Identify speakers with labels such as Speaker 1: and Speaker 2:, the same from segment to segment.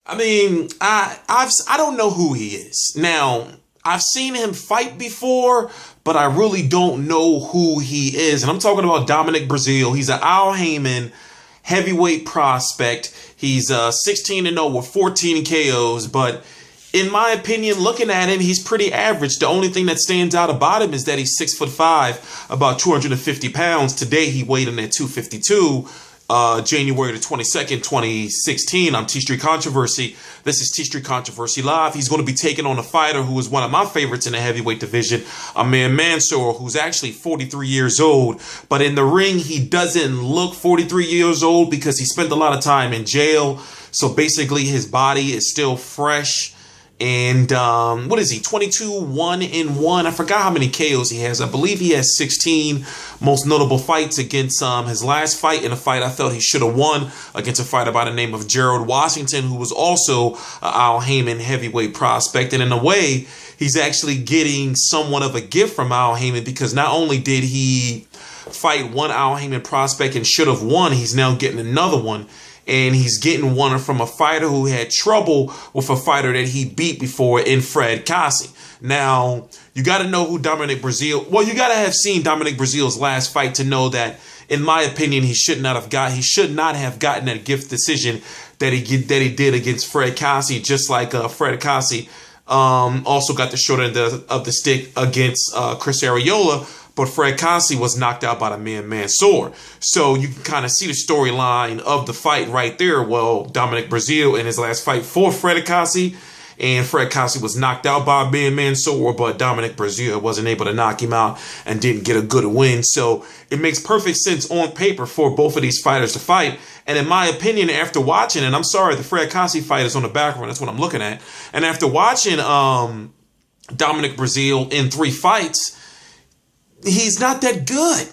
Speaker 1: I mean, I don't know who he is. Now, I've seen him fight before, but I really don't know who he is. And I'm talking about Dominic Breazeale. He's an Al Haymon heavyweight prospect. He's 16-0 with 14 KOs, but in my opinion, looking at him, he's pretty average. The only thing that stands out about him is that he's 6'5", about 250 pounds. Today, he weighed in at 252. January the 22nd, 2016. I'm T-Street Controversy. This is T-Street Controversy Live. He's going to be taking on a fighter who is one of my favorites in the heavyweight division, Amir Mansour, who's actually 43 years old. But in the ring, he doesn't look 43 years old because he spent a lot of time in jail. So basically, his body is still fresh. And what is he? 22-1-1. I forgot how many KOs he has. I believe he has 16 most notable fights against his last fight, in a fight I felt he should have won, against a fighter by the name of Gerald Washington, who was also an Al Haymon heavyweight prospect. And in a way, he's actually getting somewhat of a gift from Al Haymon, because not only did he fight one Al Haymon prospect and should have won, he's now getting another one. And he's getting one from a fighter who had trouble with a fighter that he beat before in Fred Kasi. Now, you got to know who Dominic Breazeale. Well, you got to have seen Dominic Breazeale's last fight to know that, in my opinion, he should not have gotten that gift decision that he did against Fred Kasi. Just like Fred Kasi also got the short end of the stick against Chris Arreola. But Fred Kasi was knocked out by the man Mansour. So you can kind of see the storyline of the fight right there. Well, Dominic Breazeale in his last fight for Fred Kasi, and Fred Kasi was knocked out by man Mansour, but Dominic Breazeale wasn't able to knock him out and didn't get a good win. So it makes perfect sense on paper for both of these fighters to fight. And in my opinion, after watching, and I'm sorry, the Fred Kasi fight is on the background, that's what I'm looking at. And after watching Dominic Breazeale in 3 fights, he's not that good.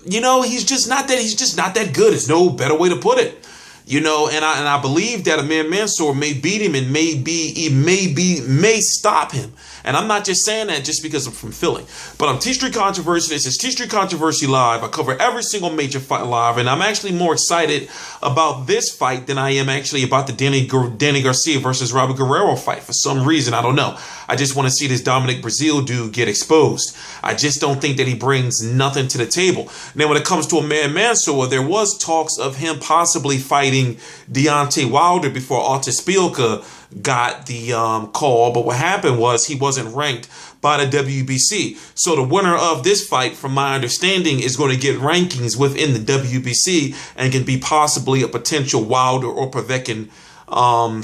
Speaker 1: You know, he's just not that good. There's no better way to put it. You know, and I believe that Amir Mansour may beat him and may stop him. And I'm not just saying that just because I'm from Philly. But I'm T-Street Controversy. This is T-Street Controversy Live. I cover every single major fight live. And I'm actually more excited about this fight than I am actually about the Danny Garcia versus Robert Guerrero fight. For some reason, I don't know. I just want to see this Dominic Breazeale dude get exposed. I just don't think that he brings nothing to the table. Now, when it comes to Amir Mansour, there was talks of him possibly fighting Deontay Wilder before Spielka got the call. But what happened was he wasn't ranked by the WBC. So the winner of this fight, from my understanding, is going to get rankings within the WBC and can be possibly a potential Wilder or Povetkin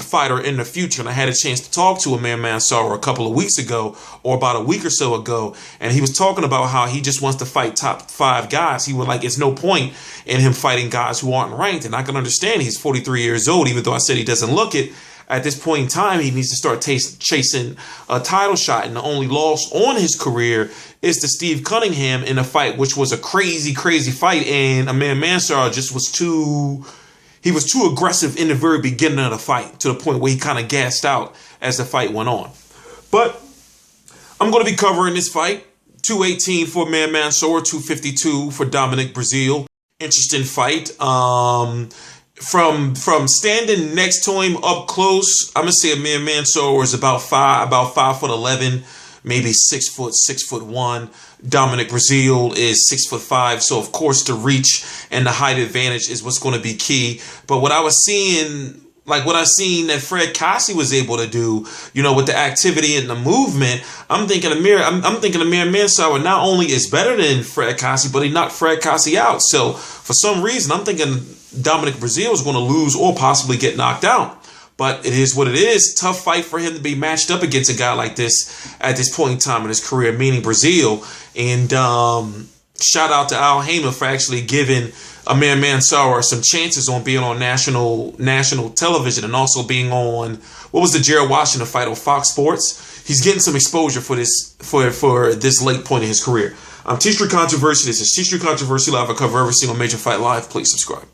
Speaker 1: fighter in the future. And I had a chance to talk to Amir Mansour a couple of weeks ago, or about a week or so ago, and he was talking about how he just wants to fight top 5 guys. He was like, it's no point in him fighting guys who aren't ranked. And I can understand he's 43 years old, even though I said he doesn't look it. At this point in time, he needs to start chasing a title shot. And the only loss on his career is to Steve Cunningham in a fight, which was a crazy, crazy fight. And Amir Mansour just was too aggressive in the very beginning of the fight, to the point where he kind of gassed out as the fight went on. But I'm going to be covering this fight. 218 for Amir Mansour, 252 for Dominic Breazeale. Interesting fight. From standing next to him up close, I'm gonna say Amir Mansour is about 5'11", maybe 6 foot, 6'1". Dominic Breazeale is 6'5", so of course the reach and the height advantage is what's going to be key. But what I seen that Fred Kasi was able to do, you know, with the activity and the movement, I'm thinking Amir Mansour not only is better than Fred Kasi, but he knocked Fred Kasi out. So for some reason, I'm thinking Dominic Breazeale is going to lose or possibly get knocked out. But it is what it is. Tough fight for him to be matched up against a guy like this at this point in time in his career, meaning Breazeale. And shout out to Al Haymon for actually giving Amir Mansour some chances on being on national television, and also being on, what was the Gerald Washington fight on Fox Sports. He's getting some exposure for this late point in his career. I'm T-Street Controversy. This is T-Street Controversy Live. I cover every single major fight live. Please subscribe.